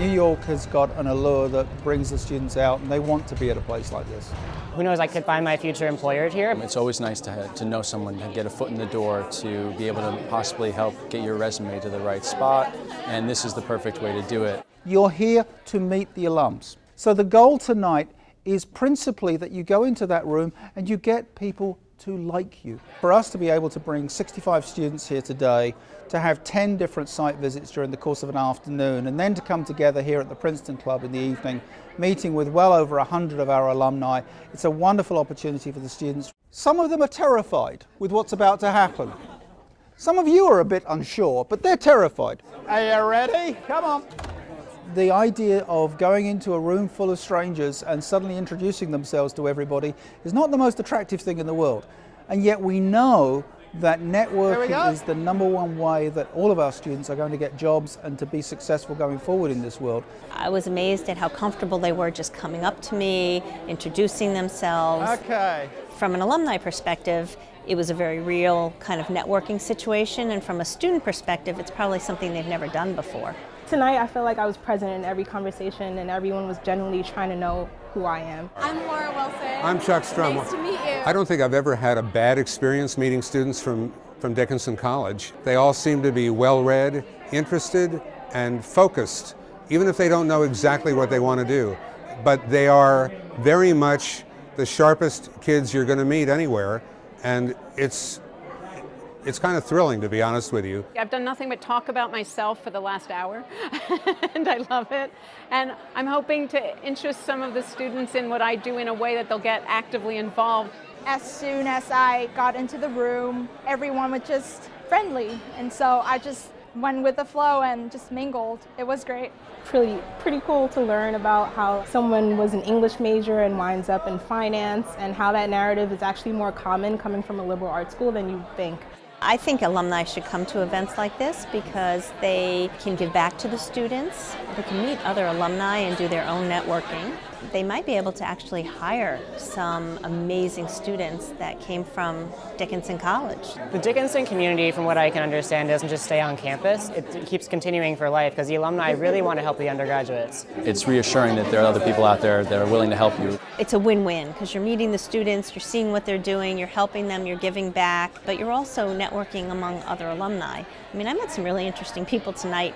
New York has got an allure that brings the students out, and they want to be at a place like this. Who knows, I could find my future employer here. It's always nice to know someone, to get a foot in the door, to be able to possibly help get your resume to the right spot, and this is the perfect way to do it. You're here to meet the alums. So the goal tonight is principally that you go into that room and you get people to like you. For us to be able to bring 65 students here today, to have 10 different site visits during the course of an afternoon, and then to come together here at the Princeton Club in the evening, meeting with well over 100 of our alumni, it's a wonderful opportunity for the students. Some of them are terrified with what's about to happen. Some of you are a bit unsure, but they're terrified. Are you ready? Come on. The idea of going into a room full of strangers and suddenly introducing themselves to everybody is not the most attractive thing in the world. And yet we know that networking is the #1 way that all of our students are going to get jobs and to be successful going forward in this world. I was amazed at how comfortable they were just coming up to me, introducing themselves. Okay. From an alumni perspective, it was a very real kind of networking situation, and from a student perspective, it's probably something they've never done before. Tonight, I feel like I was present in every conversation and everyone was genuinely trying to know who I am. I'm Laura Wilson. I'm Chuck Strum. Nice to meet you. I don't think I've ever had a bad experience meeting students from Dickinson College. They all seem to be well-read, interested, and focused, even if they don't know exactly what they want to do. But they are very much the sharpest kids you're going to meet anywhere, and it's kind of thrilling, to be honest with you. I've done nothing but talk about myself for the last hour, and I love it. And I'm hoping to interest some of the students in what I do in a way that they'll get actively involved. As soon as I got into the room, everyone was just friendly. And so I just went with the flow and just mingled. It was great. Pretty cool to learn about how someone was an English major and winds up in finance, and how that narrative is actually more common coming from a liberal arts school than you think. I think alumni should come to events like this because they can give back to the students, they can meet other alumni and do their own networking. They might be able to actually hire some amazing students that came from Dickinson College. The Dickinson community, from what I can understand, doesn't just stay on campus. It keeps continuing for life because the alumni really want to help the undergraduates. It's reassuring that there are other people out there that are willing to help you. It's a win-win because you're meeting the students, you're seeing what they're doing, you're helping them, you're giving back, but you're also networking among other alumni. I mean, I met some really interesting people tonight.